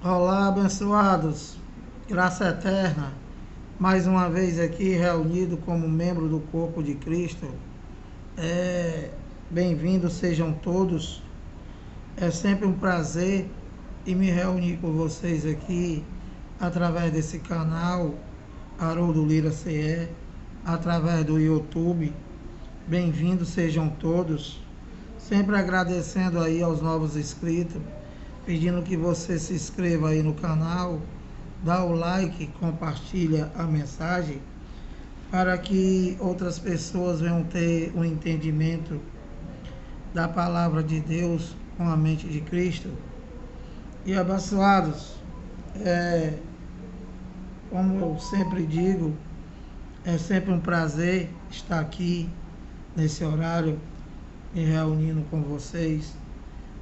Olá, abençoados, graça eterna, mais uma vez aqui reunido como membro do corpo de Cristo. Bem-vindos sejam todos. É sempre um prazer em me reunir com vocês aqui através desse canal Haroldo Lira CE, através do YouTube. Bem-vindos sejam todos. Sempre agradecendo aí aos novos inscritos, pedindo que você se inscreva aí no canal, dá o like, compartilha a mensagem, para que outras pessoas venham ter um entendimento da palavra de Deus com a mente de Cristo. E abençoados, como eu sempre digo, é sempre um prazer estar aqui nesse horário, me reunindo com vocês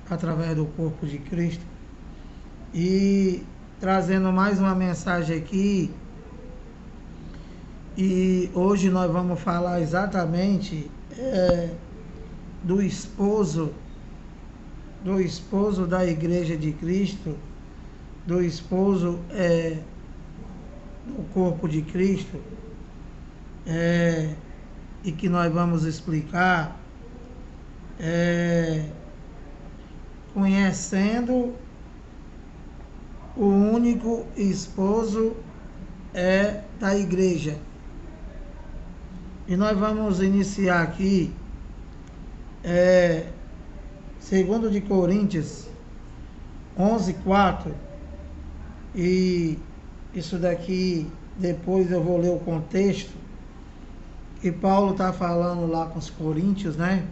através do corpo de Cristo e trazendo mais uma mensagem aqui. E hoje nós vamos falar exatamente do esposo da Igreja de Cristo, do esposo do corpo de Cristo, e que nós vamos explicar conhecendo o único esposo da igreja. E nós vamos iniciar aqui, 2 de Coríntios 11:4, e isso daqui depois eu vou ler o contexto, que Paulo está falando lá com os coríntios, né?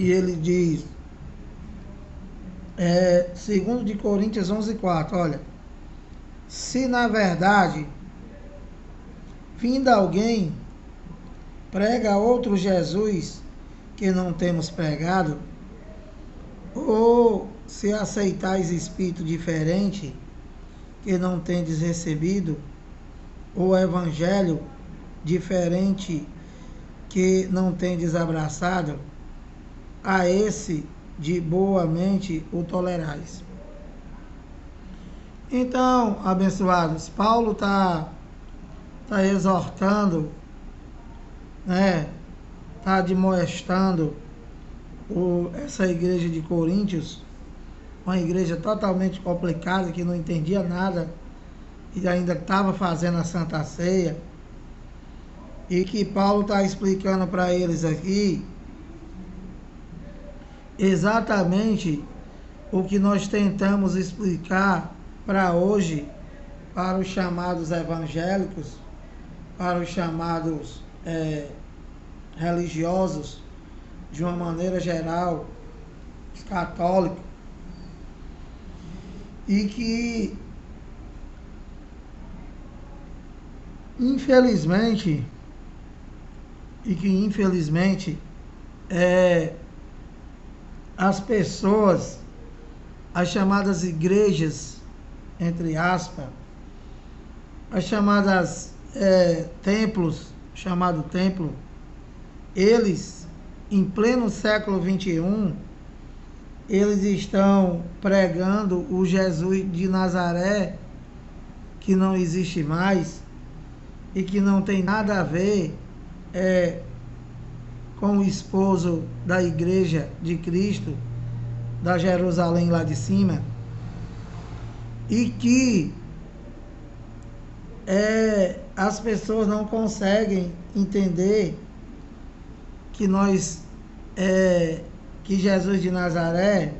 E ele diz, 2 de Coríntios 11:4, olha: se na verdade, vindo alguém, prega outro Jesus que não temos pregado, ou se aceitais espírito diferente que não tendes recebido, ou evangelho diferente que não tendes abraçado, a esse de boa mente o tolerais. Então, abençoados, Paulo está exortando, né? Está admoestando essa igreja de Coríntios, uma igreja totalmente complicada, que não entendia nada e ainda estava fazendo a Santa Ceia, e que Paulo está explicando para eles aqui exatamente o que nós tentamos explicar para hoje, para os chamados evangélicos, para os chamados religiosos, de uma maneira geral, os católicos, e que infelizmente as pessoas, as chamadas igrejas, entre aspas, as chamadas templos, chamado templo, eles, em pleno século XXI, eles estão pregando o Jesus de Nazaré, que não existe mais, e que não tem nada a ver com o esposo da igreja de Cristo, da Jerusalém lá de cima, e que as pessoas não conseguem entender que que Jesus de Nazaré,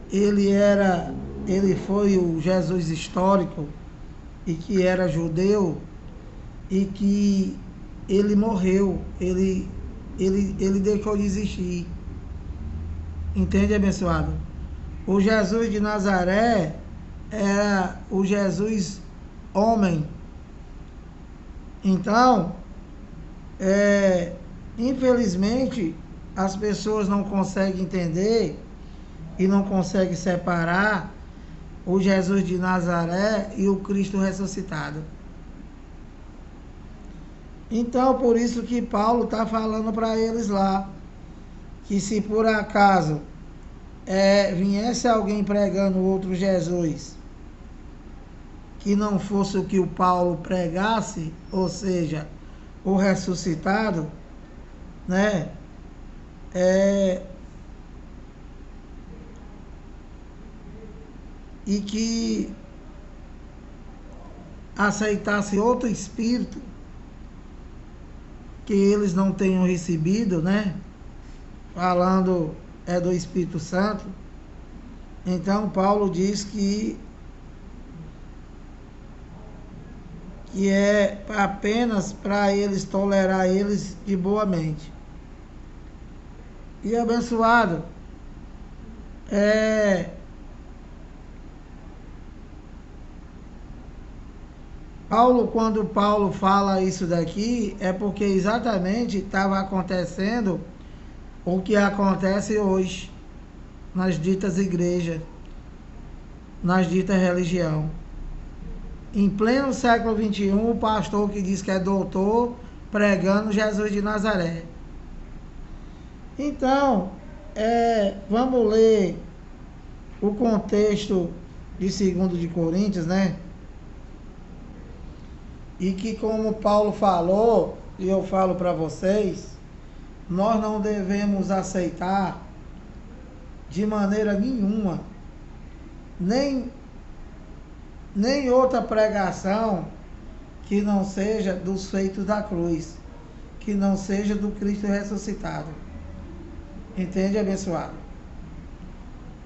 ele foi o Jesus histórico, e que era judeu, e que ele morreu, ele deixou de existir. Entende, abençoado? O Jesus de Nazaré era o Jesus homem. Então, infelizmente, as pessoas não conseguem entender e não conseguem separar o Jesus de Nazaré e o Cristo ressuscitado. Então, por isso que Paulo está falando para eles lá, que se por acaso viesse alguém pregando outro Jesus, que não fosse o que o Paulo pregasse, ou seja, o ressuscitado, né? E que aceitasse outro espírito que eles não tenham recebido, né? Falando do Espírito Santo. Então Paulo diz que é apenas para eles tolerar eles de boa mente. E abençoado, quando Paulo fala isso daqui, é porque exatamente estava acontecendo o que acontece hoje nas ditas igrejas, nas ditas religião. Em pleno século XXI, o pastor que diz que é doutor, pregando Jesus de Nazaré. Então, vamos ler o contexto de 2 de Coríntios, né? E que, como Paulo falou, e eu falo para vocês, nós não devemos aceitar de maneira nenhuma nem outra pregação que não seja dos feitos da cruz, que não seja do Cristo ressuscitado. Entende, abençoado?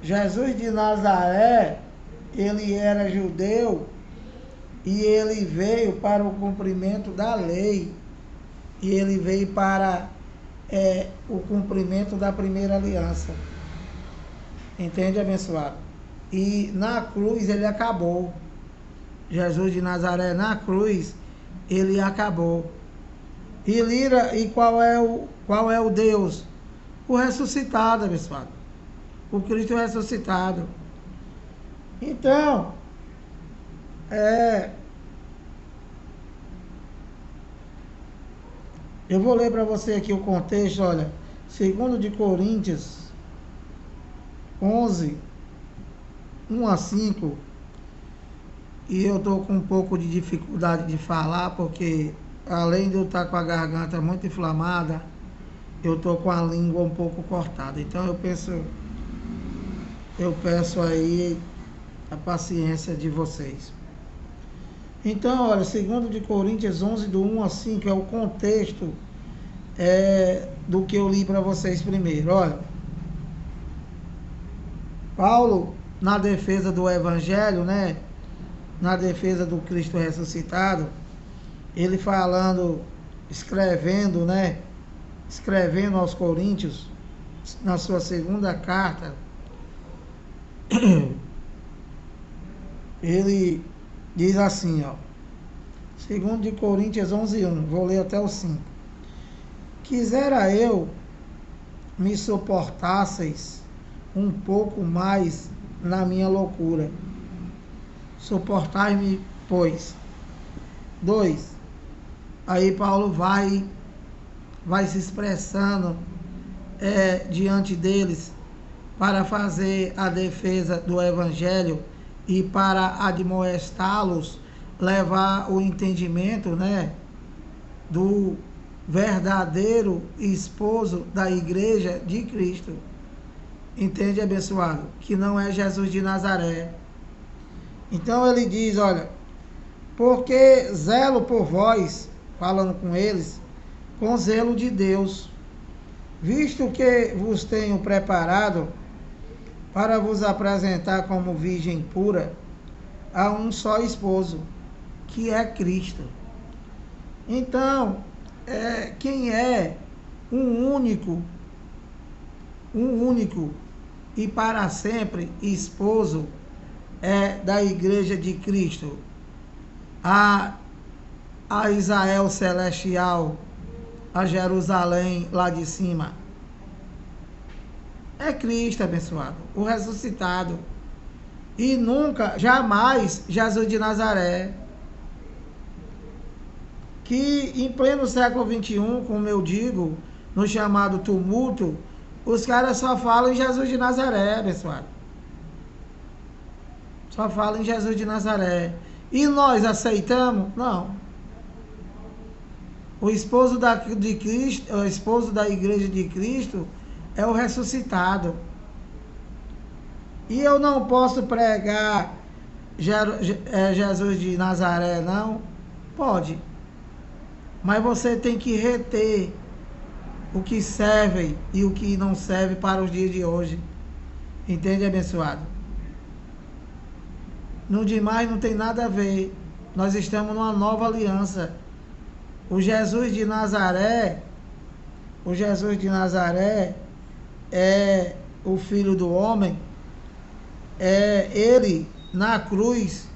Jesus de Nazaré, ele era judeu e ele veio para o cumprimento da lei, e ele veio para o cumprimento da primeira aliança. Entende, abençoado? E na cruz ele acabou. Jesus de Nazaré na cruz, ele acabou. E qual é o Deus? O ressuscitado, abençoado. O Cristo ressuscitado. Então, eu vou ler para você aqui o contexto, olha, 2 de Coríntios 11, 1 a 5, e eu estou com um pouco de dificuldade de falar, porque além de eu estar com a garganta muito inflamada, eu estou com a língua um pouco cortada. Então eu peço aí a paciência de vocês. Então, olha, 2 de Coríntios 11, do 1 a 5, é o contexto do que eu li para vocês primeiro. Olha, Paulo, na defesa do Evangelho, né? Na defesa do Cristo ressuscitado, ele falando, escrevendo, né? Escrevendo aos Coríntios, na sua segunda carta, ele diz assim, ó, 2 de Coríntios 11, 1, vou ler até o 5. Quisera eu me suportasseis um pouco mais na minha loucura. Suportai-me, pois. 2. Aí Paulo vai se expressando diante deles para fazer a defesa do Evangelho e para admoestá-los, levar o entendimento, né, do verdadeiro esposo da igreja de Cristo. Entende, abençoado? Que não é Jesus de Nazaré. Então ele diz, olha, porque zelo por vós, falando com eles, com zelo de Deus, visto que vos tenho preparado para vos apresentar como virgem pura a um só esposo, que é Cristo. Então, quem é um único e para sempre esposo da igreja de Cristo, a Israel celestial, a Jerusalém lá de cima, é Cristo, abençoado, o ressuscitado, e nunca, jamais Jesus de Nazaré, que em pleno século XXI, como eu digo, no chamado tumulto, Os caras só falam em Jesus de Nazaré, pessoal. Só falam em Jesus de Nazaré. E nós aceitamos? Não. O esposo de Cristo, o esposo da igreja de Cristo é o ressuscitado. E eu não posso pregar Jesus de Nazaré, não? Pode. Mas você tem que reter o que serve e o que não serve para os dias de hoje. Entende, abençoado? No demais não tem nada a ver. Nós estamos numa nova aliança. O Jesus de Nazaré é o Filho do Homem, é ele na cruz,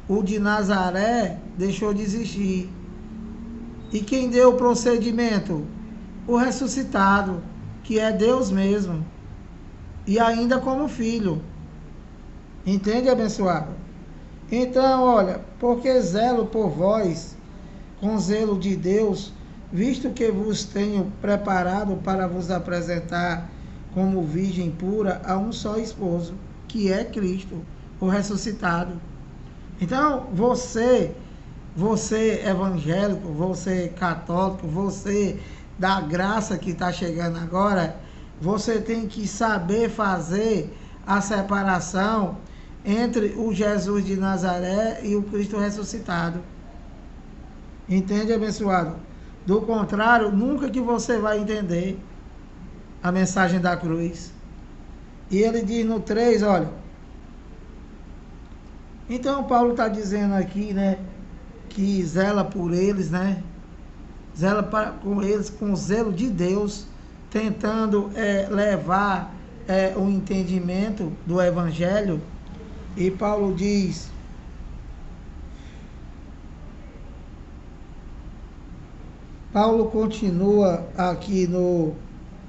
o de Nazaré deixou de existir. E quem deu o procedimento? O ressuscitado, que é Deus mesmo, e ainda como filho. Entende, abençoado? Então, olha, porque zelo por vós, com zelo de Deus, visto que vos tenho preparado para vos apresentar como virgem pura a um só esposo, que é Cristo, o ressuscitado. Então, você evangélico, você católico, você da graça que está chegando agora, você tem que saber fazer a separação entre o Jesus de Nazaré e o Cristo ressuscitado. Entende, abençoado? Do contrário, nunca que você vai entender a mensagem da cruz. E ele diz no 3, olha. Então, Paulo está dizendo aqui, né, que zela por eles, né? Zela com eles com o zelo de Deus, tentando levar o entendimento do Evangelho. E Paulo diz... Paulo continua aqui no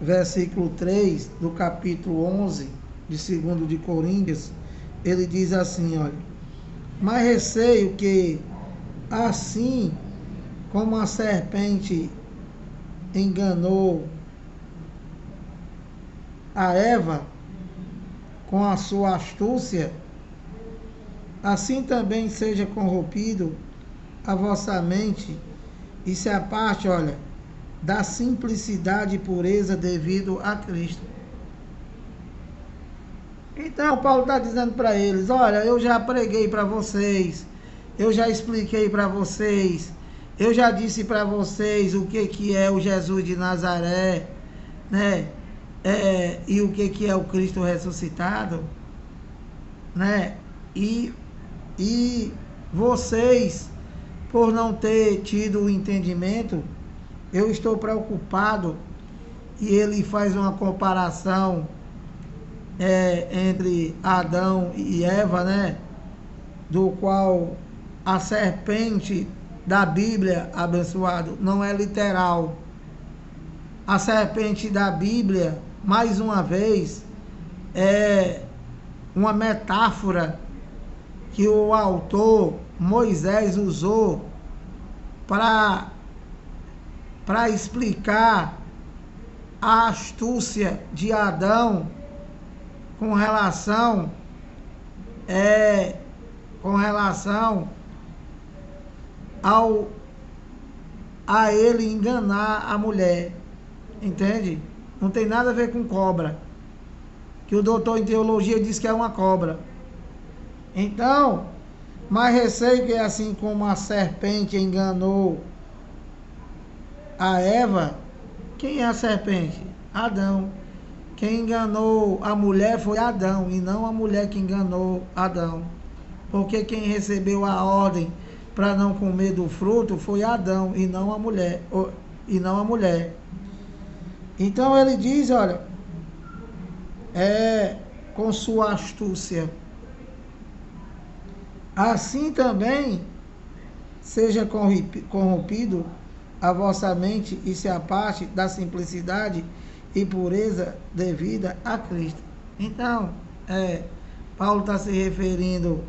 versículo 3 do capítulo 11 de 2 de Coríntios. Ele diz assim, olha: mas receio que, assim como a serpente enganou a Eva com a sua astúcia, assim também seja corrompido a vossa mente e se aparte, olha, da simplicidade e pureza devido a Cristo. Então, Paulo está dizendo para eles, olha, eu já preguei para vocês, eu já expliquei para vocês, eu já disse para vocês o que é o Jesus de Nazaré, né? E o que é o Cristo ressuscitado, né? E vocês, por não ter tido o entendimento, eu estou preocupado. E ele faz uma comparação entre Adão e Eva, né? Do qual a serpente da Bíblia, abençoado, não é literal. A serpente da Bíblia, mais uma vez, é uma metáfora que o autor Moisés usou para explicar a astúcia de Adão com relação a ele enganar a mulher. Entende? Não tem nada a ver com cobra, que o doutor em teologia diz que é uma cobra. Então, mas receio que, assim como a serpente enganou a Eva, quem é a serpente? Adão. Quem enganou a mulher foi Adão, e não a mulher que enganou Adão. Porque quem recebeu a ordem para não comer do fruto foi Adão, e não a mulher. Então ele diz, olha, com sua astúcia, assim também seja corrompido a vossa mente e se aparte da simplicidade e pureza devida a Cristo. Então, Paulo está se referindo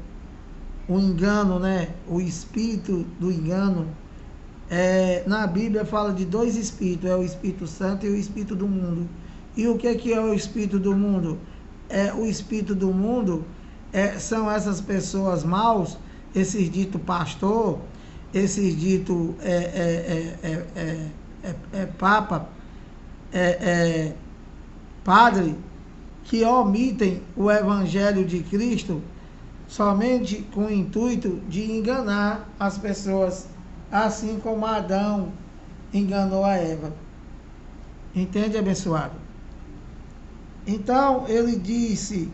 ao engano, né? O espírito do engano. Na Bíblia fala de dois espíritos, é o Espírito Santo e o Espírito do mundo. E o que é o espírito do mundo? O espírito do mundo são essas pessoas maus, esses dito pastor, esses dito papa, padre, que omitem o evangelho de Cristo somente com o intuito de enganar as pessoas, assim como Adão enganou a Eva. Entende, abençoado? Então, ele disse,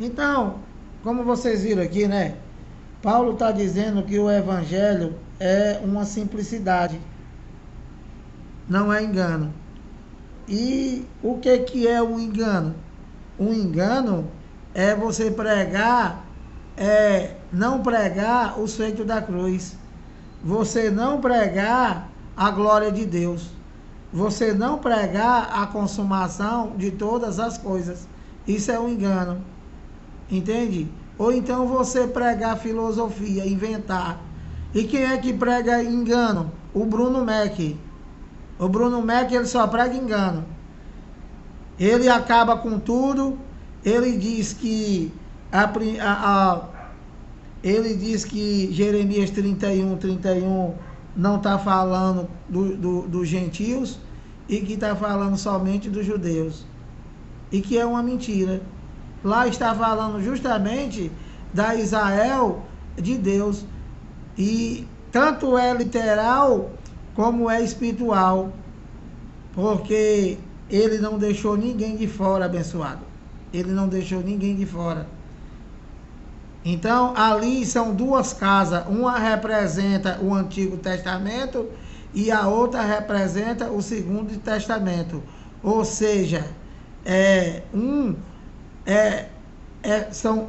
então, como vocês viram aqui, né? Paulo está dizendo que o evangelho é uma simplicidade, não é engano. E o que é um engano? Um engano é você pregar, não pregar os feitos da cruz. Você não pregar a glória de Deus. Você não pregar a consumação de todas as coisas. Isso é um engano. Entende? Ou então você pregar filosofia, inventar. E quem é que prega engano? O Bruno Mac. O Bruno Mac, ele só prega engano. Ele acaba com tudo. Ele diz que ele diz que Jeremias 31 não está falando dos gentios e que está falando somente dos judeus. E que é uma mentira. Lá está falando justamente da Israel de Deus. E tanto é literal como é espiritual. Porque ele não deixou ninguém de fora, abençoado. Ele não deixou ninguém de fora. Então, ali são duas casas. Uma representa o Antigo Testamento e a outra representa o Segundo Testamento. Ou seja, são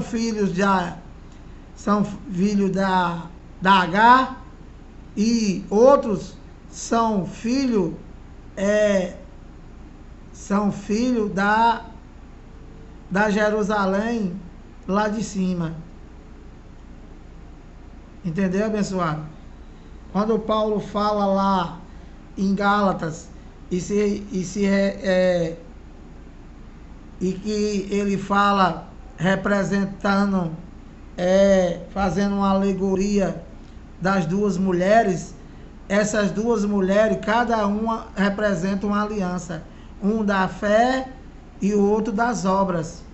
filhos da Agar e outros são filhos da Jerusalém lá de cima. Entendeu, abençoado? Quando Paulo fala lá em Gálatas e que ele fala representando, fazendo uma alegoria das duas mulheres, essas duas mulheres, cada uma representa uma aliança. Um da fé e o outro das obras.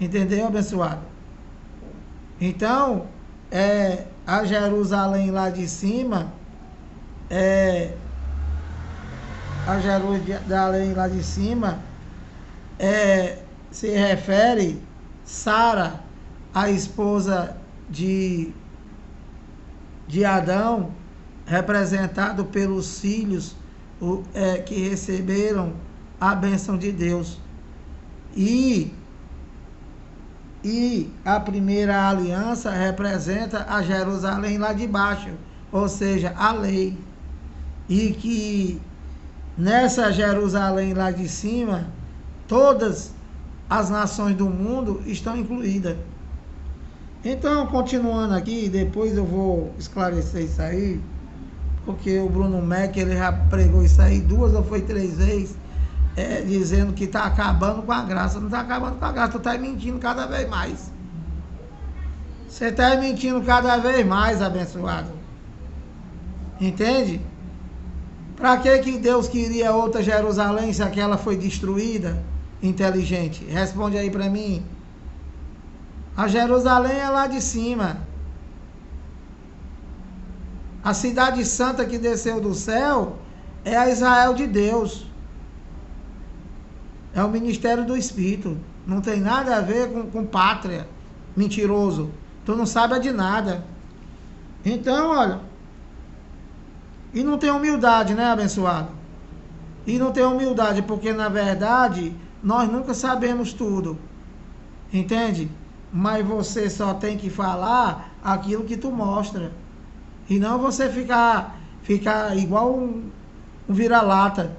Entendeu, abençoado? Então, a Jerusalém lá de cima, a Jerusalém lá de cima, se refere Sara, a esposa de Adão, representado pelos filhos que receberam a bênção de Deus. E a primeira aliança representa a Jerusalém lá de baixo, ou seja, a lei. E que nessa Jerusalém lá de cima, todas as nações do mundo estão incluídas. Então, continuando aqui, depois eu vou esclarecer isso aí, porque o Bruno Mac, ele já pregou isso aí 2 ou foi 3 vezes, dizendo que está acabando com a graça. Não está acabando com a graça, tu está mentindo cada vez mais. Você está mentindo cada vez mais, abençoado. Entende? Para que Deus queria outra Jerusalém se aquela foi destruída? Inteligente, responde aí para mim. A Jerusalém é lá de cima. A cidade santa que desceu do céu é a Israel de Deus. É o ministério do Espírito. Não tem nada a ver com pátria. Mentiroso. Tu não sabe de nada. Então, olha. E não tem humildade, né, abençoado? E não tem humildade, porque na verdade nós nunca sabemos tudo. Entende? Mas você só tem que falar aquilo que tu mostra. E não você ficar igual um vira-lata.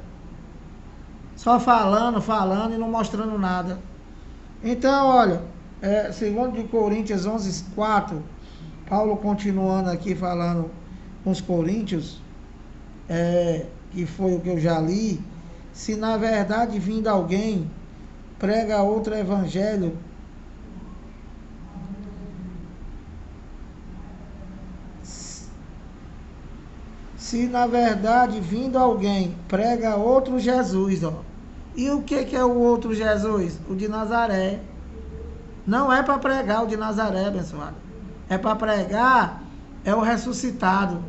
Só falando e não mostrando nada. Então, olha, segundo de Coríntios 11:4, Paulo continuando aqui falando com os coríntios, que foi o que eu já li, se na verdade vindo alguém prega outro evangelho, se na verdade vindo alguém prega outro Jesus, ó. E o que é o outro Jesus? O de Nazaré. Não é para pregar o de Nazaré, abençoado. É para pregar o ressuscitado.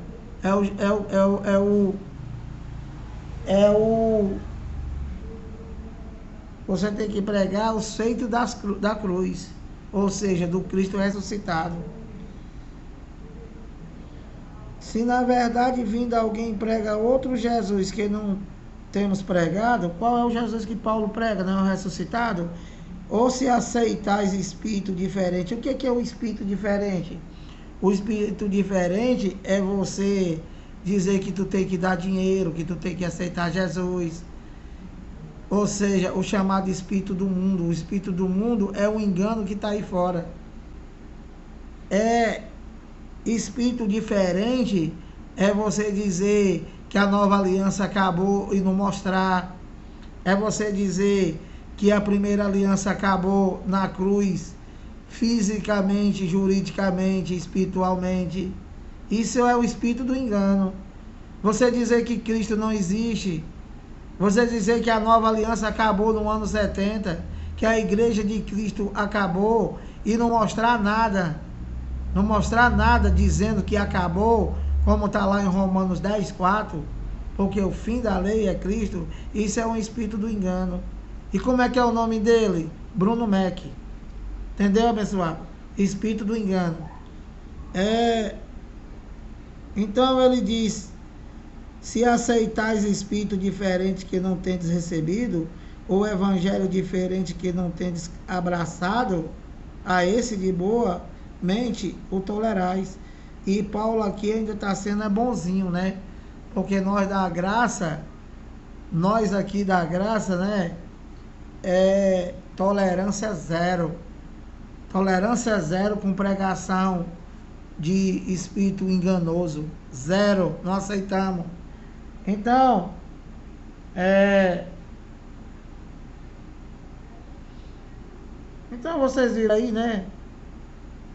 Você tem que pregar os feitos da cruz, ou seja, do Cristo ressuscitado. Se na verdade vindo alguém prega outro Jesus que não temos pregado, qual é o Jesus que Paulo prega? Não é o ressuscitado? Ou se aceitais espírito diferente. O que é o espírito diferente? O espírito diferente é você dizer que tu tem que dar dinheiro, que tu tem que aceitar Jesus. Ou seja, o chamado espírito do mundo. O espírito do mundo é o engano que está aí fora. Espírito diferente é você dizer que a nova aliança acabou e não mostrar. É você dizer que a primeira aliança acabou na cruz, fisicamente, juridicamente, espiritualmente. Isso é o espírito do engano. Você dizer que Cristo não existe, você dizer que a nova aliança acabou no ano 70, que a igreja de Cristo acabou e não mostrar nada dizendo que acabou, como está lá em Romanos 10:4, porque o fim da lei é Cristo. Isso é um espírito do engano. E como é que é o nome dele? Bruno Mack. Entendeu, abençoado? Espírito do engano. Então ele diz: se aceitais espírito diferente que não tendes recebido, ou evangelho diferente que não tendes abraçado, a esse de boa mente o tolerais. E Paulo aqui ainda está sendo bonzinho, né? Porque nós aqui da graça, né? Tolerância zero. Tolerância zero com pregação de espírito enganoso. Zero. Não aceitamos. Então, então vocês viram aí, né?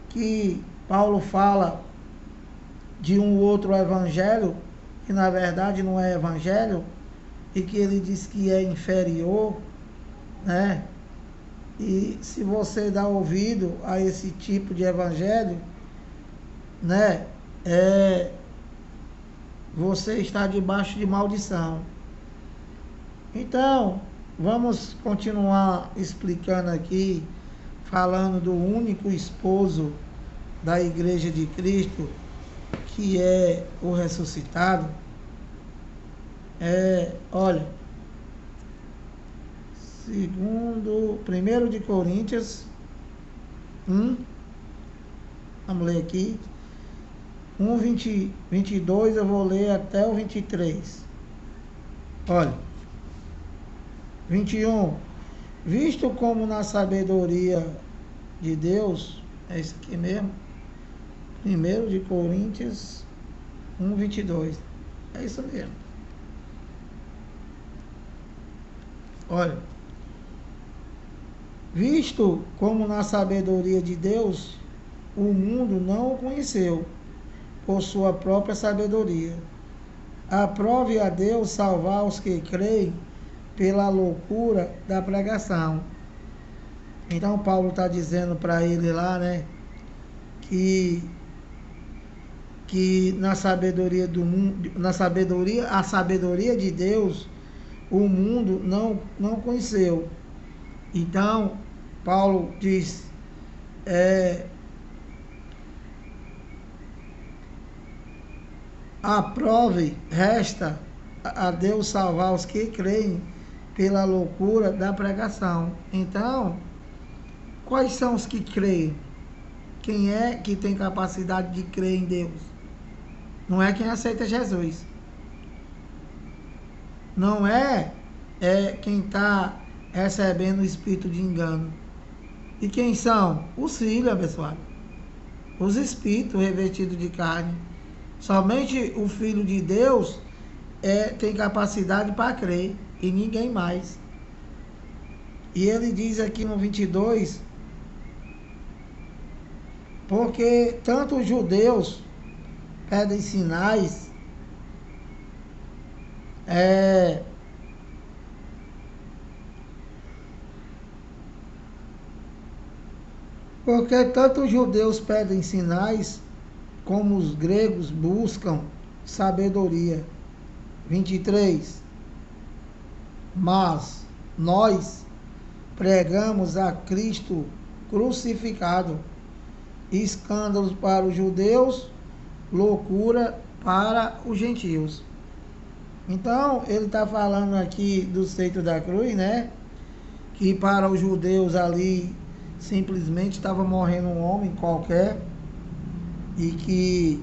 Que Paulo fala de um outro evangelho, que na verdade não é evangelho, e que ele diz que é inferior, né? E se você dá ouvido a esse tipo de evangelho, né? Você está debaixo de maldição. Então, vamos continuar explicando aqui, falando do único esposo da Igreja de Cristo, que é o ressuscitado. Olha, segundo 1 de Coríntios 1, vamos ler aqui, 22, eu vou ler até o 23. Olha, 21. Visto como na sabedoria de Deus, é isso aqui mesmo, 1 de Coríntios 1, 22. É isso mesmo. Olha, visto como na sabedoria de Deus, o mundo não o conheceu por sua própria sabedoria. Aprove a Deus salvar os que creem pela loucura da pregação. Então Paulo está dizendo para ele lá, né, que na sabedoria do mundo, a sabedoria de Deus, o mundo não conheceu. Então Paulo diz, aprove, resta a Deus salvar os que creem pela loucura da pregação. Então, quais são os que creem? Quem é que tem capacidade de crer em Deus? Não é quem aceita Jesus. Não é quem está recebendo o espírito de engano. E quem são? Os filhos, abençoado. os espíritos revestidos de carne. Somente o Filho de Deus tem capacidade para crer, e ninguém mais. E ele diz aqui no 22, porque tanto os judeus pedem sinais, porque tanto os judeus pedem sinais, como os gregos buscam sabedoria. 23. Mas nós pregamos a Cristo crucificado, escândalos para os judeus, loucura para os gentios. Então, ele está falando aqui do seito da cruz, né? Que para os judeus ali, simplesmente estava morrendo um homem qualquer, e que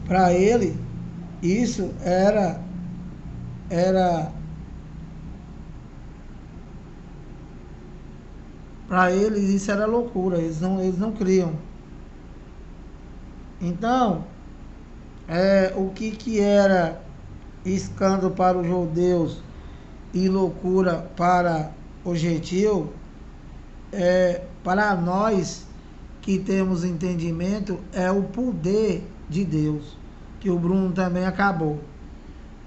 para ele isso era para eles isso era loucura, eles não criam. Então, o que era escândalo para os judeus e loucura para o gentio, para nós que temos entendimento, é o poder de Deus, que o Bruno também acabou.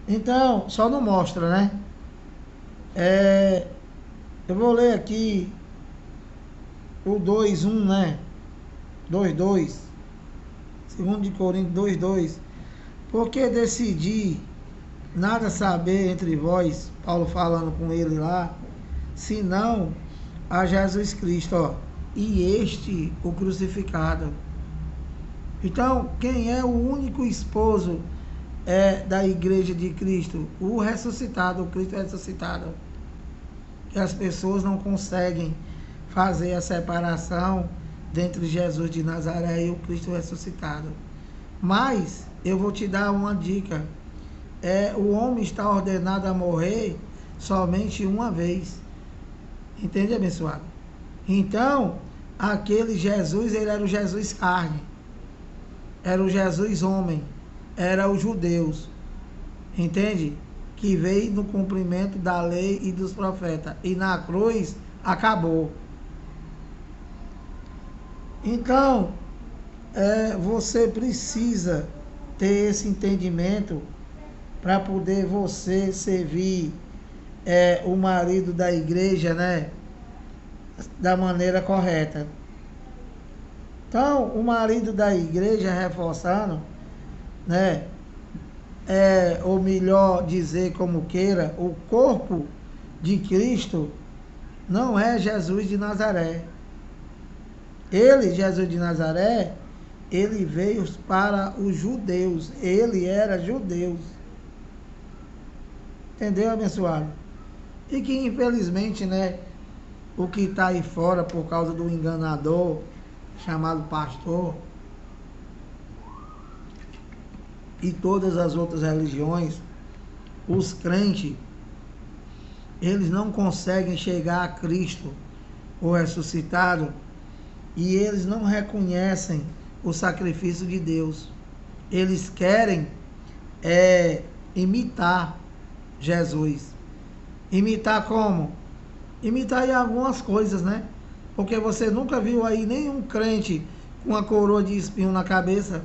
Então, só não mostra, né? Eu vou ler aqui o 2:1, né? 2:2. 2 de Coríntios 2:2. Porque decidi nada saber entre vós, Paulo falando com ele lá, senão a Jesus Cristo, ó, e este o crucificado. Então, quem é o único esposo da igreja de Cristo? O ressuscitado, o Cristo ressuscitado. Que as pessoas não conseguem fazer a separação entre Jesus de Nazaré e o Cristo ressuscitado. Mas eu vou te dar uma dica. O homem está ordenado a morrer somente uma vez. Entende, abençoado? Então, aquele Jesus, ele era o Jesus carne. Era o Jesus homem. Era os judeus. Entende? Que veio no cumprimento da lei e dos profetas. E na cruz, acabou. Então, você precisa ter esse entendimento para poder você servir o marido da igreja, né, da maneira correta. Então, o marido da igreja, reforçando, né, ou melhor dizer como queira, o corpo de Cristo não é Jesus de Nazaré. Ele, Jesus de Nazaré, ele veio para os judeus. Ele era judeu. Entendeu, abençoado? E que infelizmente, né, o que está aí fora por causa do enganador chamado pastor e todas as outras religiões, os crentes, eles não conseguem chegar a Cristo, o ressuscitado, e eles não reconhecem o sacrifício de Deus. Eles querem imitar Jesus. Imitar como? Imitar em algumas coisas, né? Porque você nunca viu aí nenhum crente com uma coroa de espinho na cabeça.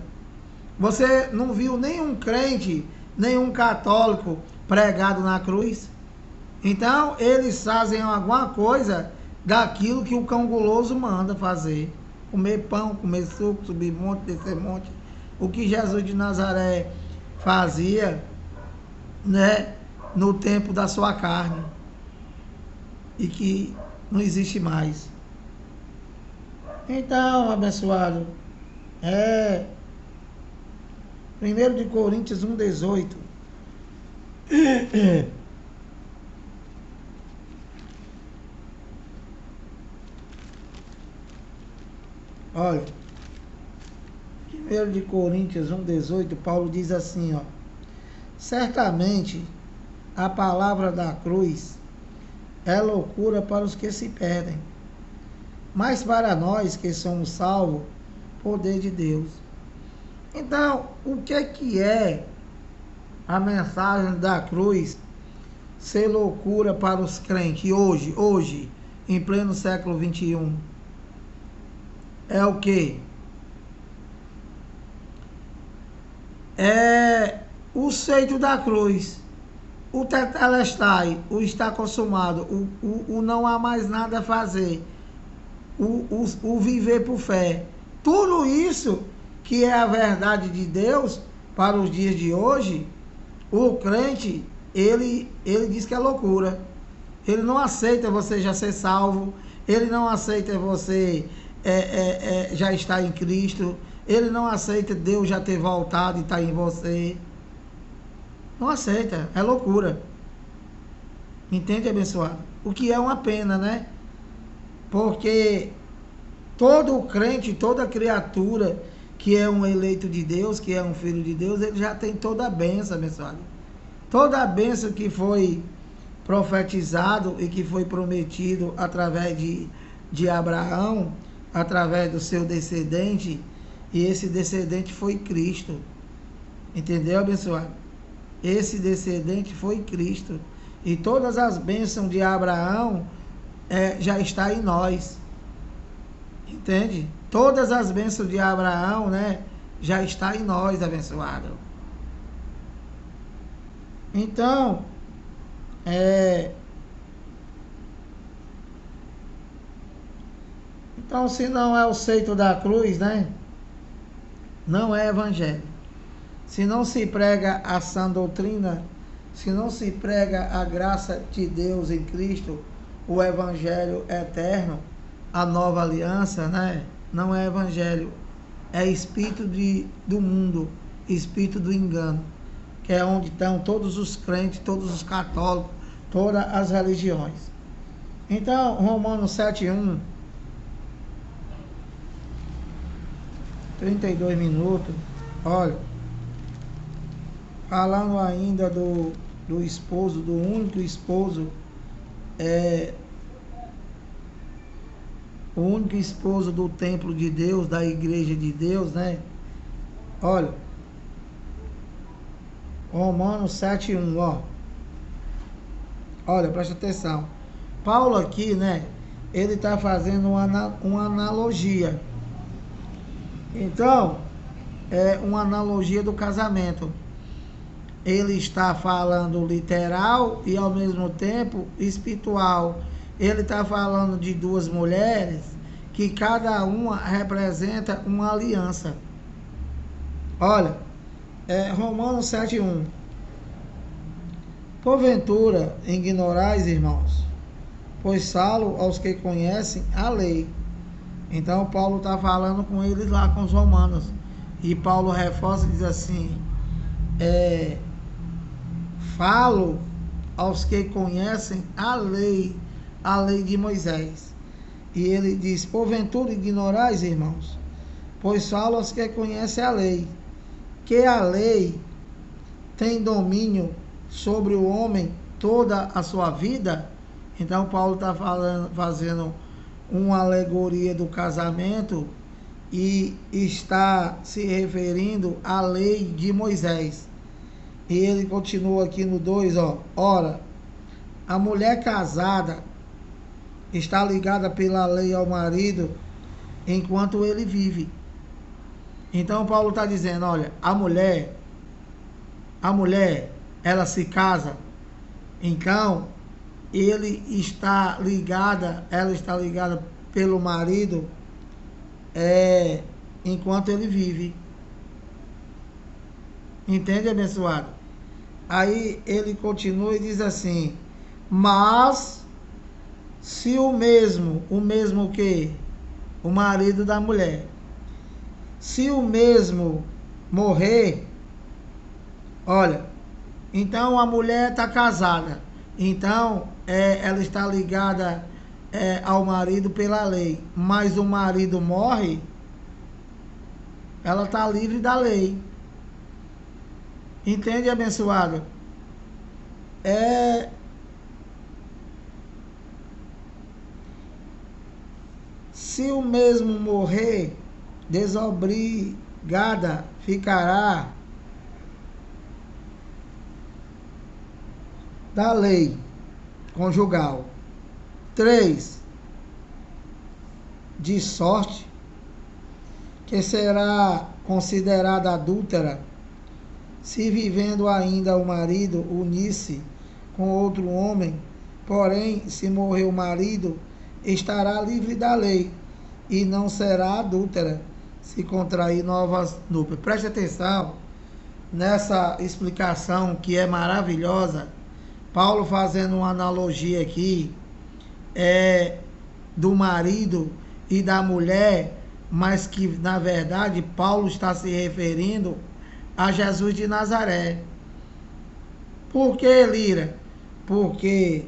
Você não viu nenhum crente, nenhum católico pregado na cruz. Então, eles fazem alguma coisa daquilo que o cão guloso manda fazer. Comer pão, comer suco, subir monte, descer monte. O que Jesus de Nazaré fazia, né, no tempo da sua carne. E que não existe mais. Então, abençoado, 1 de Coríntios 1:18. Olha, 1 de Coríntios 1:18, Paulo diz assim, ó: certamente a palavra da cruz é loucura para os que se perdem, mas para nós que somos salvos, poder de Deus. Então, o que é a mensagem da cruz ser loucura para os crentes hoje, em pleno século 21? É o quê? É o seito da cruz, o tetelestai, o está consumado, o não há mais nada a fazer, o viver por fé. Tudo isso que é a verdade de Deus para os dias de hoje, o crente, ele diz que é loucura. Ele não aceita você já ser salvo, ele não aceita você já estar em Cristo, ele não aceita Deus já ter voltado e estar em você. Não aceita, é loucura. Entende, abençoado? O que é uma pena, né? Porque todo crente, toda criatura que é um eleito de Deus, que é um filho de Deus, ele já tem toda a bênção, abençoado. Toda a bênção que foi profetizado e que foi prometido através de Abraão, através do seu descendente, e esse descendente foi Cristo. Entendeu, abençoado? Esse descendente foi Cristo. E todas as bênçãos de Abraão já está em nós. Entende? Todas as bênçãos de Abraão, né, já está em nós, abençoado. Então, se não é o seito da cruz, né, não é evangelho. Se não se prega a sã doutrina, se não se prega a graça de Deus em Cristo, o evangelho eterno, a nova aliança, né, não é evangelho, é espírito do mundo, espírito do engano, que é onde estão todos os crentes, todos os católicos, todas as religiões. Então, Romanos 7:1, 32 minutos, olha, falando ainda do esposo, do único esposo, o único esposo do templo de Deus, da igreja de Deus, né? Olha, Romanos 7:1, ó. Olha, presta atenção. Paulo aqui, né? Ele está fazendo uma analogia. Então, é uma analogia do casamento. Ele está falando literal e ao mesmo tempo espiritual. Ele está falando de duas mulheres que cada uma representa uma aliança. Olha, Romanos 7:1. Porventura ignorais, irmãos, pois falo aos que conhecem a lei. Então Paulo está falando com eles lá, com os romanos. E Paulo reforça e diz assim, falo aos que conhecem a lei de Moisés. E ele diz, porventura ignorais, irmãos, pois falo aos que conhecem a lei, que a lei tem domínio sobre o homem toda a sua vida. Então Paulo está fazendo uma alegoria do casamento e está se referindo à lei de Moisés. E ele continua aqui no 2, ó. Ora, a mulher casada está ligada pela lei ao marido enquanto ele vive. Então Paulo está dizendo, olha, a mulher, ela se casa, então ela está ligada pelo marido enquanto ele vive. Entende, abençoado? Aí ele continua e diz assim, mas se o mesmo que? O marido da mulher. Se o mesmo morrer, olha, então a mulher está casada, então ela está ligada ao marido pela lei, mas o marido morre, ela está livre da lei. Entende, abençoado? Se o mesmo morrer, desobrigada ficará da lei conjugal. 3. De sorte que será considerada adúltera se vivendo ainda o marido unir-se com outro homem, porém, se morrer o marido, estará livre da lei e não será adúltera se contrair novas núpcias. Preste atenção nessa explicação que é maravilhosa. Paulo fazendo uma analogia aqui do marido e da mulher, mas que na verdade Paulo está se referindo a Jesus de Nazaré. Por que, Lira? Porque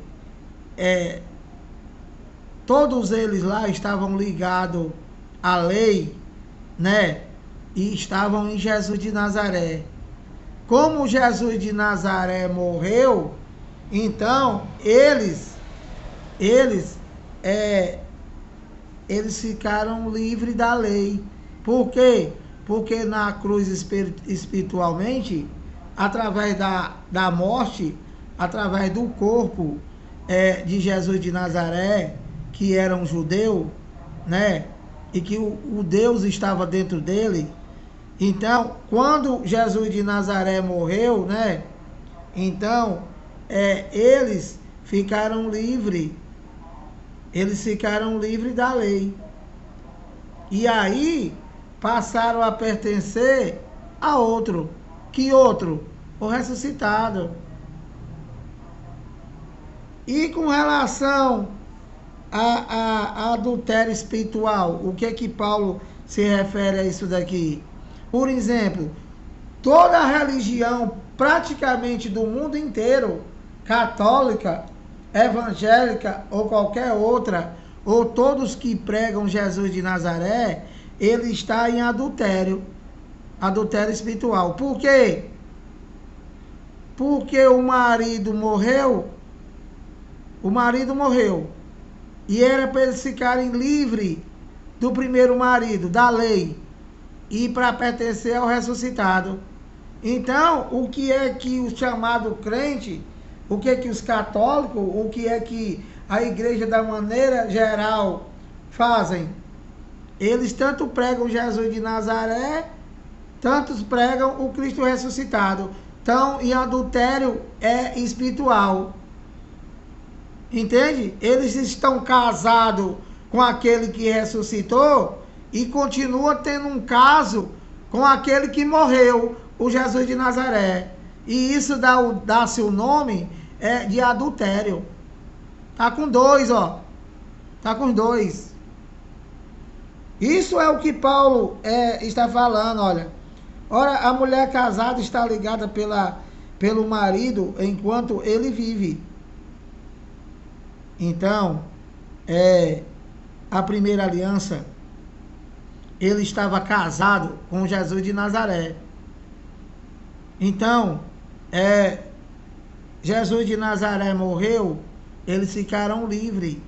todos eles lá estavam ligados à lei, né? E estavam em Jesus de Nazaré. Como Jesus de Nazaré morreu, então eles ficaram livres da lei. Por quê? Porque na cruz espiritualmente, através da morte, através do corpo de Jesus de Nazaré, que era um judeu, né? E que o Deus estava dentro dele. Então, quando Jesus de Nazaré morreu, né? Então, eles ficaram livres. Eles ficaram livres da lei. E aí, passaram a pertencer a outro. Que outro? O ressuscitado. E com relação a adultério espiritual, o que é que Paulo se refere a isso daqui? Por exemplo, toda a religião praticamente do mundo inteiro, católica, evangélica ou qualquer outra, ou todos que pregam Jesus de Nazaré, ele está em adultério espiritual. Por quê? Porque o marido morreu, e era para eles ficarem livres do primeiro marido, da lei, e para pertencer ao ressuscitado. Então, o que é que o chamado crente, o que é que os católicos, o que é que a igreja da maneira geral fazem? Eles tanto pregam Jesus de Nazaré, tantos pregam o Cristo ressuscitado. Então, em adultério espiritual. Entende? Eles estão casados com aquele que ressuscitou e continuam tendo um caso com aquele que morreu, o Jesus de Nazaré. E isso dá-se o nome de adultério. Tá com dois, ó. Tá com dois. Isso é o que Paulo está falando, olha. Ora, a mulher casada está ligada pelo marido enquanto ele vive. Então, a primeira aliança, ele estava casado com Jesus de Nazaré. Então, Jesus de Nazaré morreu, eles ficaram livres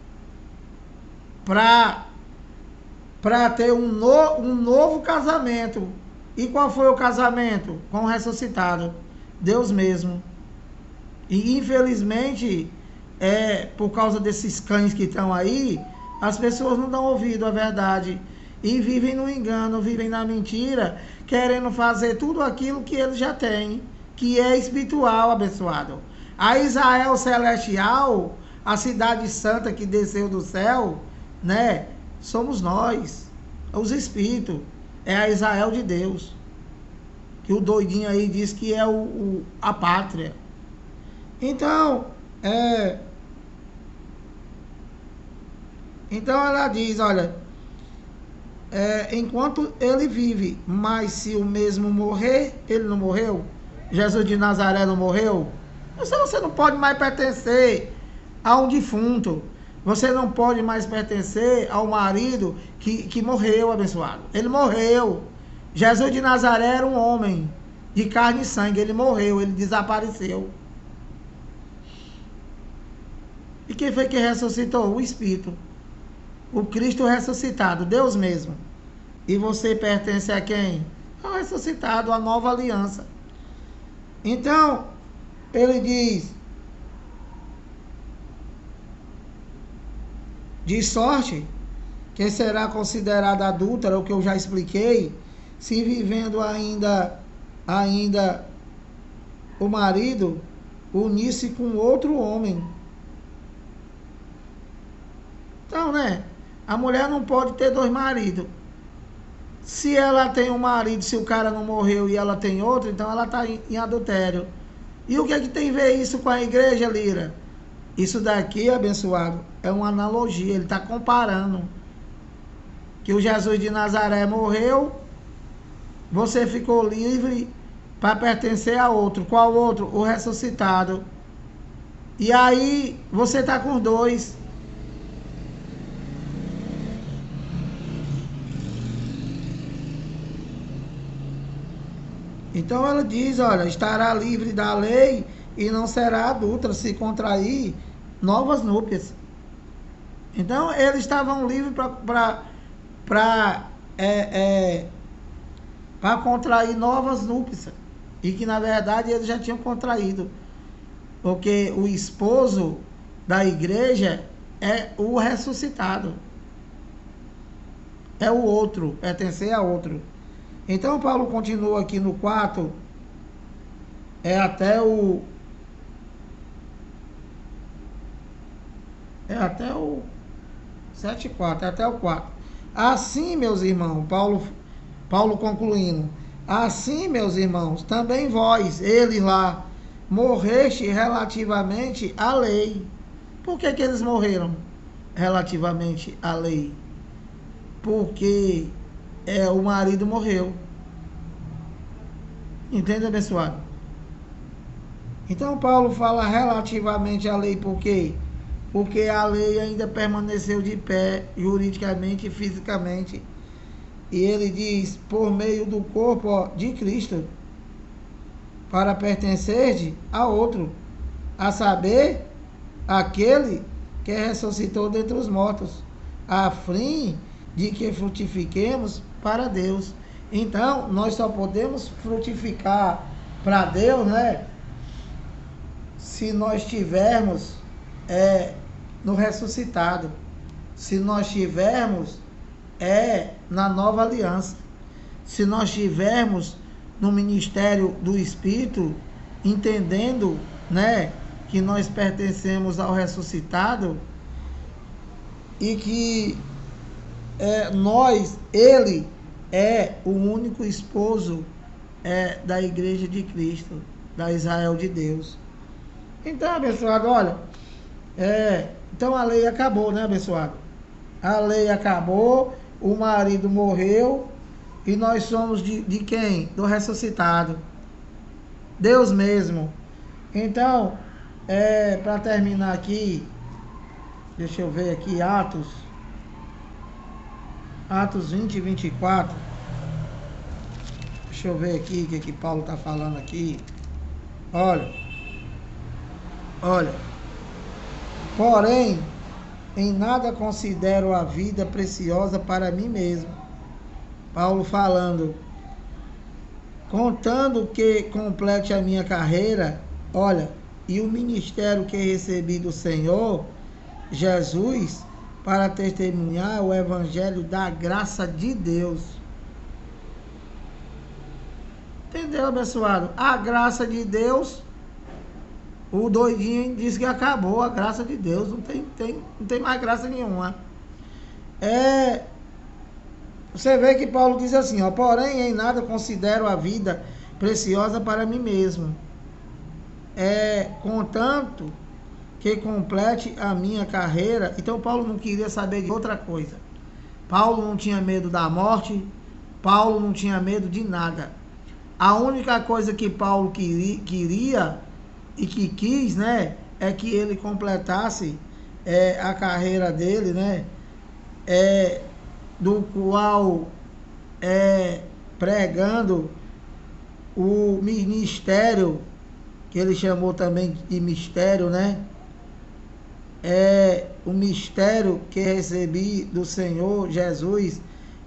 para ter um novo casamento. E qual foi o casamento? Com o ressuscitado, Deus mesmo. E infelizmente, por causa desses cães que estão aí, as pessoas não dão ouvido à verdade e vivem no engano, vivem na mentira, querendo fazer tudo aquilo que eles já têm, que é espiritual, abençoado. A Israel celestial, a cidade santa que desceu do céu, né? Somos nós, os espíritos, é a Israel de Deus, que o doidinho aí diz que é a pátria. Então, então ela diz, olha, enquanto ele vive, mas se o mesmo morrer, ele não morreu? Jesus de Nazaré não morreu? Você não pode mais pertencer a um defunto. Você não pode mais pertencer ao marido que morreu, abençoado. Ele morreu. Jesus de Nazaré era um homem de carne e sangue. Ele morreu, ele desapareceu. E quem foi que ressuscitou? O Espírito. O Cristo ressuscitado, Deus mesmo. E você pertence a quem? Ao ressuscitado, à nova aliança. Então, ele diz, de sorte que será considerada adúltera, o que eu já expliquei, se vivendo ainda o marido unir-se com outro homem. Então, né? A mulher não pode ter dois maridos. Se ela tem um marido, se o cara não morreu e ela tem outro, então ela está em adultério. E o que é que tem a ver isso com a igreja, Lira? Isso daqui, abençoado, é uma analogia. Ele está comparando que o Jesus de Nazaré morreu, você ficou livre para pertencer a outro. Qual outro? O ressuscitado. E aí você está com dois. Então ela diz, olha, estará livre da lei e não será adúltera se contrair novas núpcias. Então eles estavam livres para contrair novas núpcias. E que na verdade eles já tinham contraído. Porque o esposo da igreja é o ressuscitado. É o outro, pertencer a outro. Então Paulo continua aqui no 4, até o 7:4, até o 4. Assim, meus irmãos, Paulo concluindo, assim, meus irmãos, também vós, eles lá, morreste relativamente à lei. Por que eles morreram relativamente à lei? Porque o marido morreu. Entende, abençoado? Então Paulo fala relativamente à lei, por quê? Porque a lei ainda permaneceu de pé, juridicamente e fisicamente. E ele diz, por meio do corpo de Cristo, para pertencer a outro, a saber, aquele que ressuscitou dentre os mortos, a fim de que frutifiquemos para Deus. Então, nós só podemos frutificar para Deus, né? Se nós tivermos no ressuscitado. Se nós tivermos na nova aliança. Se nós tivermos no ministério do Espírito, entendendo, né, que nós pertencemos ao ressuscitado e que ele é o único esposo da igreja de Cristo, da Israel de Deus. Então, abençoado, olha, então a lei acabou, né, abençoado? A lei acabou, o marido morreu e nós somos de quem? Do ressuscitado. Deus mesmo. Então, para terminar aqui, deixa eu ver aqui, Atos 20 e 24. Deixa eu ver aqui o que Paulo está falando aqui. Olha. Porém, em nada considero a vida preciosa para mim mesmo. Paulo falando. Contando que complete a minha carreira, olha, e o ministério que recebi do Senhor Jesus, para testemunhar o evangelho da graça de Deus. Entendeu, abençoado? A graça de Deus, o doidinho diz que acabou a graça de Deus, não tem mais graça nenhuma. Você vê que Paulo diz assim, ó, porém em nada considero a vida preciosa para mim mesmo. Contanto que complete a minha carreira. Então Paulo não queria saber de outra coisa. Paulo não tinha medo da morte. Paulo não tinha medo de nada. A única coisa que Paulo queria e que quis, né, é que ele completasse a carreira dele, né, do qual pregando o ministério, que ele chamou também de mistério, né, o mistério que recebi do Senhor Jesus,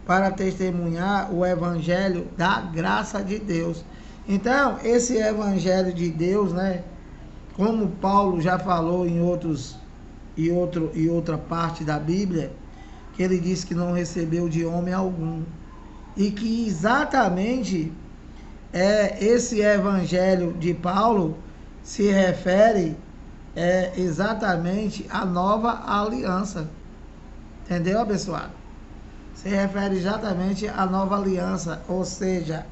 para testemunhar o evangelho da graça de Deus. Então, esse evangelho de Deus, né, como Paulo já falou em outra parte da Bíblia, que ele disse que não recebeu de homem algum, e que exatamente esse evangelho de Paulo se refere exatamente à nova aliança. Entendeu, abençoado? Se refere exatamente à nova aliança, ou seja,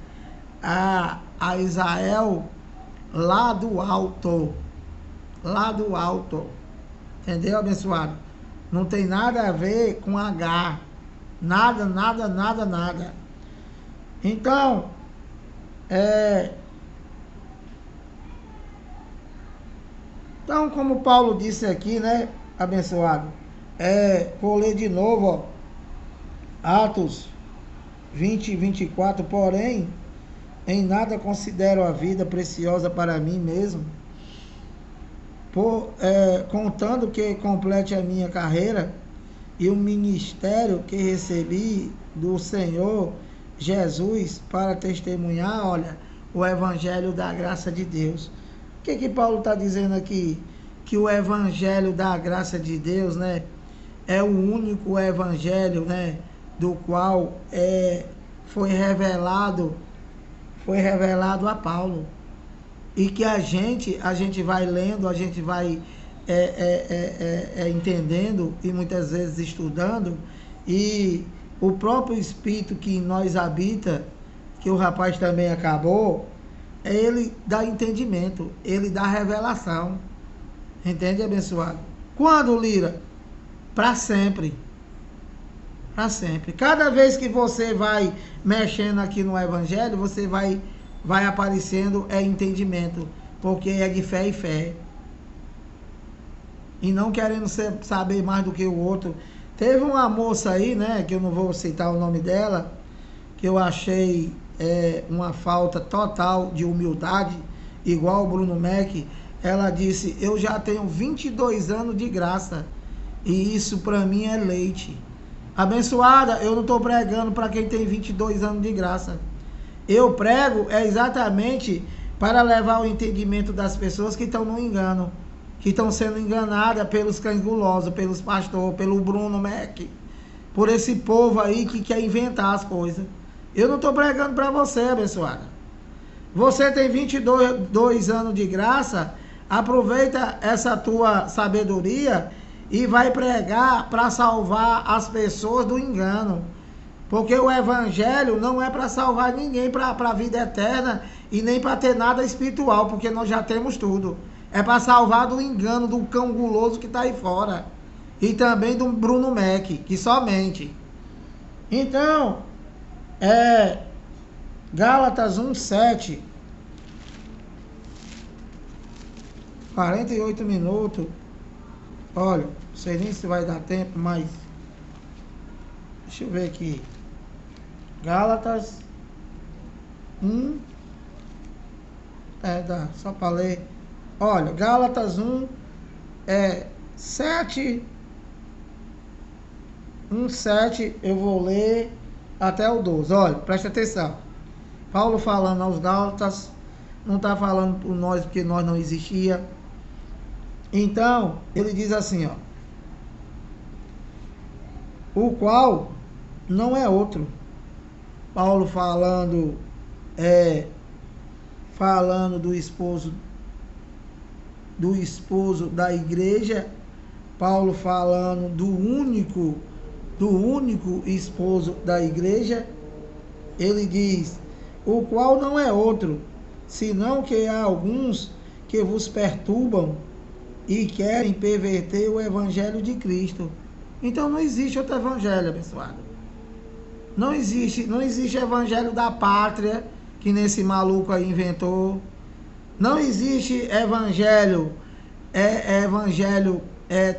a Israel lá do alto. Lá do alto. Entendeu, abençoado? Não tem nada a ver com H. Nada, nada, nada, nada. Então, então, como Paulo disse aqui, né, abençoado? Vou ler de novo, ó. Atos 20 e 24. Porém, em nada considero a vida preciosa para mim mesmo, contando que complete a minha carreira e o ministério que recebi do Senhor Jesus para testemunhar, olha, o evangelho da graça de Deus. O que Paulo está dizendo aqui? Que o evangelho da graça de Deus, né, é o único evangelho, né, do qual foi revelado a Paulo. E que a gente vai lendo, a gente vai entendendo e muitas vezes estudando, e o próprio Espírito que em nós habita, que o rapaz também acabou, ele dá entendimento, ele dá revelação. Entende, abençoado? Quando, Lira? Para sempre. Para sempre. Cada vez que você vai mexendo aqui no Evangelho, você vai aparecendo entendimento, porque é de fé e fé. E não querendo saber mais do que o outro. Teve uma moça aí, né, que eu não vou citar o nome dela, que eu achei uma falta total de humildade, igual o Bruno Mac. Ela disse: eu já tenho 22 anos de graça, e isso para mim é leite. Abençoada, eu não estou pregando para quem tem 22 anos de graça. Eu prego exatamente para levar o entendimento das pessoas que estão no engano, que estão sendo enganadas pelos cães gulosos, pelos pastores, pelo Bruno Mac, por esse povo aí que quer inventar as coisas. Eu não estou pregando para você, abençoada. Você tem 22 anos de graça, aproveita essa tua sabedoria e vai pregar para salvar as pessoas do engano. Porque o evangelho não é para salvar ninguém para a vida eterna e nem para ter nada espiritual, porque nós já temos tudo. É para salvar do engano do cão guloso que está aí fora. E também do Bruno Mac, que só mente. Então, Gálatas 1:7. 48 minutos. Olha, não sei nem se vai dar tempo, mas deixa eu ver aqui. Gálatas 1. Dá, só para ler. Olha, Gálatas 7. 1:7, eu vou ler até o 12. Olha, presta atenção. Paulo falando aos Gálatas, não está falando por nós, porque nós não existia. Então, ele diz assim, ó: o qual não é outro. Paulo falando do esposo da igreja. Paulo falando do único esposo da igreja. Ele diz: o qual não é outro, senão que há alguns que vos perturbam e querem perverter o evangelho de Cristo. Então não existe outro evangelho, abençoado. Não existe evangelho da pátria, que nesse maluco aí inventou. Não existe evangelho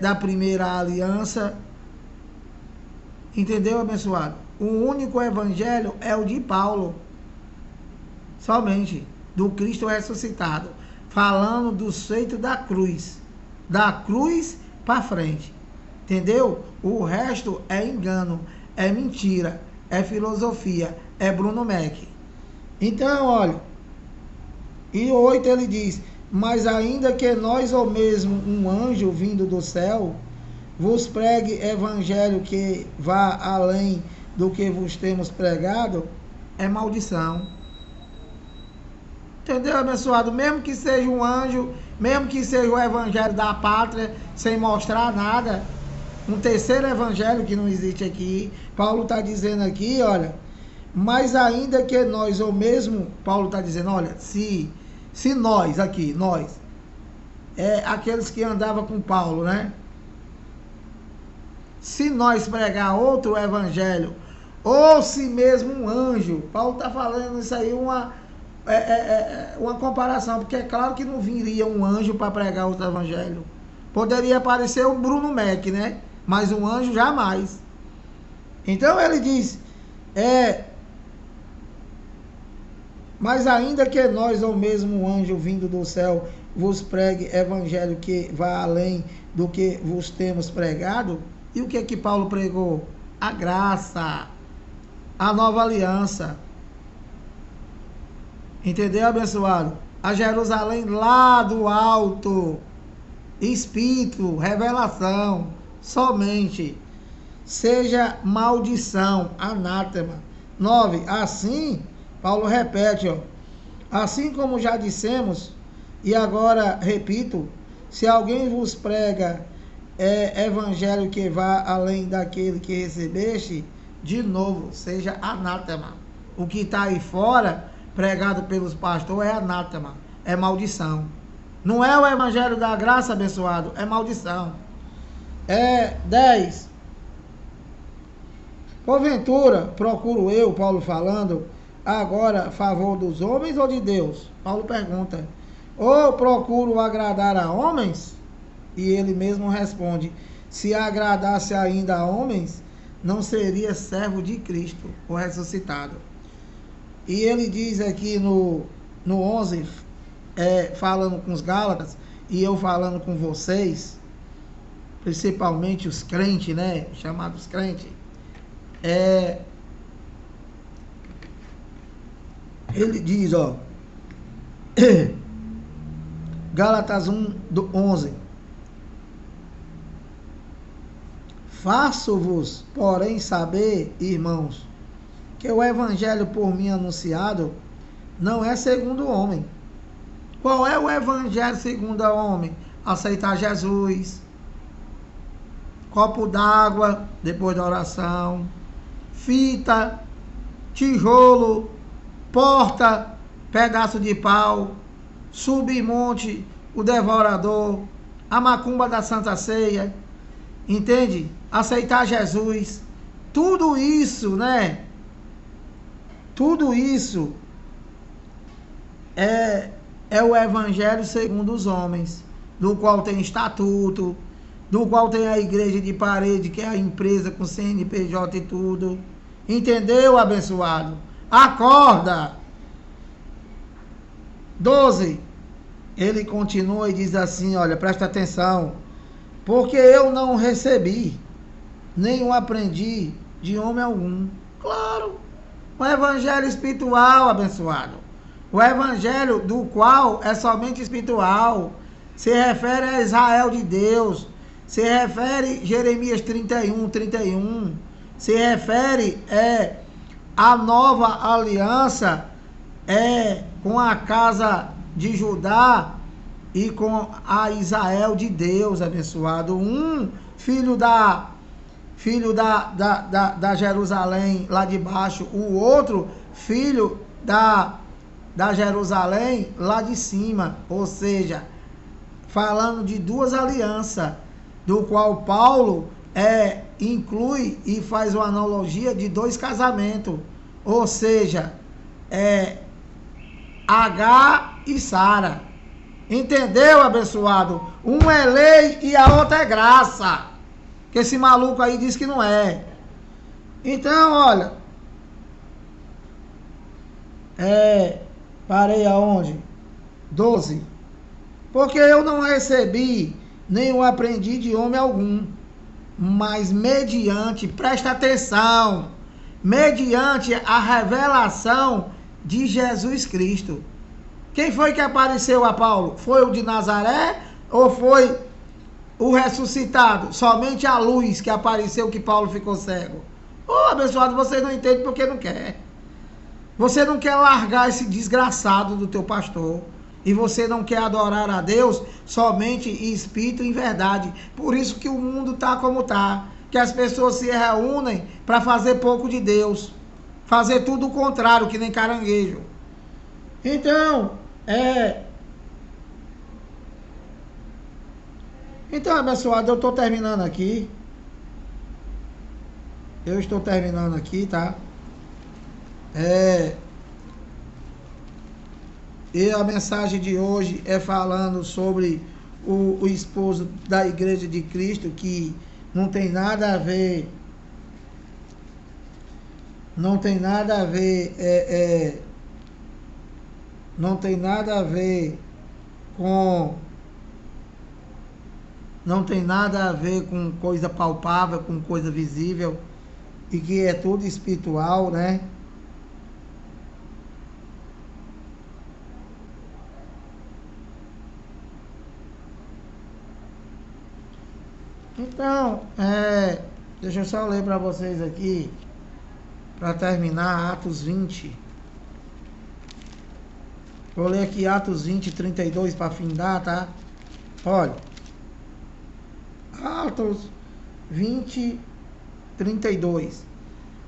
da primeira aliança. Entendeu, abençoado? O único evangelho é o de Paulo. Somente. Do Cristo ressuscitado. Falando do feito da cruz. Da cruz para frente. Entendeu? O resto é engano. É mentira. é filosofia, é Bruno Mack. Então, olha, e 8 ele diz: mas ainda que nós ou mesmo um anjo vindo do céu vos pregue evangelho que vá além do que vos temos pregado, é maldição. Entendeu, abençoado? Mesmo que seja um anjo, mesmo que seja o evangelho da pátria, sem mostrar nada, um terceiro evangelho que não existe aqui, Paulo está dizendo aqui, olha, mas ainda que nós, ou mesmo, Paulo está dizendo, olha, se nós aqui, nós, aqueles que andavam com Paulo, né? Se nós pregar outro evangelho, ou se mesmo um anjo, Paulo está falando isso aí, uma comparação, porque é claro que não viria um anjo para pregar outro evangelho. Poderia aparecer o Bruno Mack, né? Mas um anjo jamais. Então ele diz, mas ainda que nós, ou mesmo um anjo vindo do céu, vos pregue evangelho que vá além do que vos temos pregado. E o que é que Paulo pregou? A graça, a nova aliança. Entendeu, abençoado? A Jerusalém lá do alto, Espírito, revelação, somente. Seja maldição, anátema. 9. Assim, Paulo repete, ó, assim como já dissemos, e agora repito, se alguém vos prega evangelho que vá além daquele que recebeste, de novo, seja anátema. O que está aí fora, pregado pelos pastores, é anátema, é maldição. Não é o evangelho da graça, abençoado, é maldição. 10. Porventura, procuro eu, Paulo falando, agora a favor dos homens ou de Deus? Paulo pergunta. Ou procuro agradar a homens? E ele mesmo responde, se agradasse ainda a homens, não seria servo de Cristo, o ressuscitado. E ele diz aqui no 11, falando com os Gálatas, e eu falando com vocês, principalmente os crentes, né, chamados crentes, ele diz, ó, Gálatas 1:11, faço-vos, porém, saber, irmãos, que o evangelho por mim anunciado não é segundo o homem. Qual é o evangelho segundo o homem? Aceitar Jesus, copo d'água depois da oração, fita, tijolo, porta, pedaço de pau, submonte, o devorador, a macumba da Santa Ceia, entende? Aceitar Jesus, tudo isso, né? Tudo isso é o evangelho segundo os homens, do qual tem estatuto, do qual tem a igreja de parede, que é a empresa com CNPJ e tudo. Entendeu, abençoado? Acorda! 12. Ele continua e diz assim, olha, presta atenção. Porque eu não recebi, nem o aprendi de homem algum. Claro, o evangelho espiritual, abençoado. O evangelho do qual é somente espiritual. Se refere a Israel de Deus. Se refere a Jeremias 31. Se refere a nova aliança com a casa de Judá e com a Israel de Deus, abençoado. Um filho da Jerusalém lá de baixo, o outro filho da Jerusalém lá de cima. Ou seja, falando de duas alianças, do qual Paulo inclui e faz uma analogia de dois casamentos. Ou seja, Agar e Sara. Entendeu, abençoado? Um é lei e a outra é graça. Que esse maluco aí diz que não é. Então, olha. Parei aonde? 12. Porque eu não recebi, nem o aprendi de homem algum. Mas mediante, presta atenção. mediante a revelação de Jesus Cristo. Quem foi que apareceu a Paulo? Foi o de Nazaré ou foi o ressuscitado? Somente a luz que apareceu que Paulo ficou cego. Ô, abençoado, você não entende porque não quer. Você não quer largar esse desgraçado do teu pastor. E você não quer adorar a Deus somente em espírito e em verdade. Por isso que o mundo está como está. Que as pessoas se reúnem para fazer pouco de Deus. Fazer tudo o contrário, que nem caranguejo. Então, abençoado, eu estou terminando aqui. Eu estou terminando aqui, tá? E a mensagem de hoje é falando sobre o esposo da Igreja de Cristo, que não tem nada a ver, não tem nada a ver, não tem nada a ver com, não tem nada a ver com coisa palpável, com coisa visível, e que é tudo espiritual, né? Então, deixa eu só ler para vocês aqui, para terminar, Atos 20. Vou ler aqui Atos 20, 32 para findar, tá? Olha, Atos 20, 32.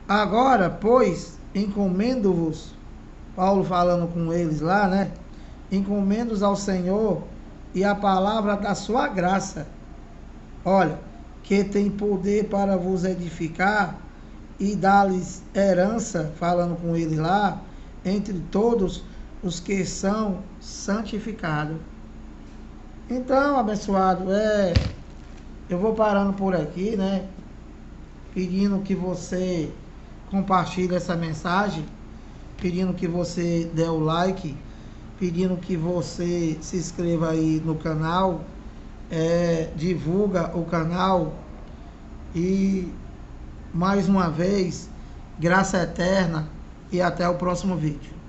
Agora, pois, encomendo-vos, Paulo falando com eles lá, né? Encomendo-os ao Senhor e a palavra da sua graça. Olha, que tem poder para vos edificar e dar-lhes herança, falando com ele lá, entre todos os que são santificados. Então, abençoado, eu vou parando por aqui, né? Pedindo que você compartilhe essa mensagem, pedindo que você dê o like, pedindo que você se inscreva aí no canal, divulga o canal e mais uma vez, graça eterna e até o próximo vídeo.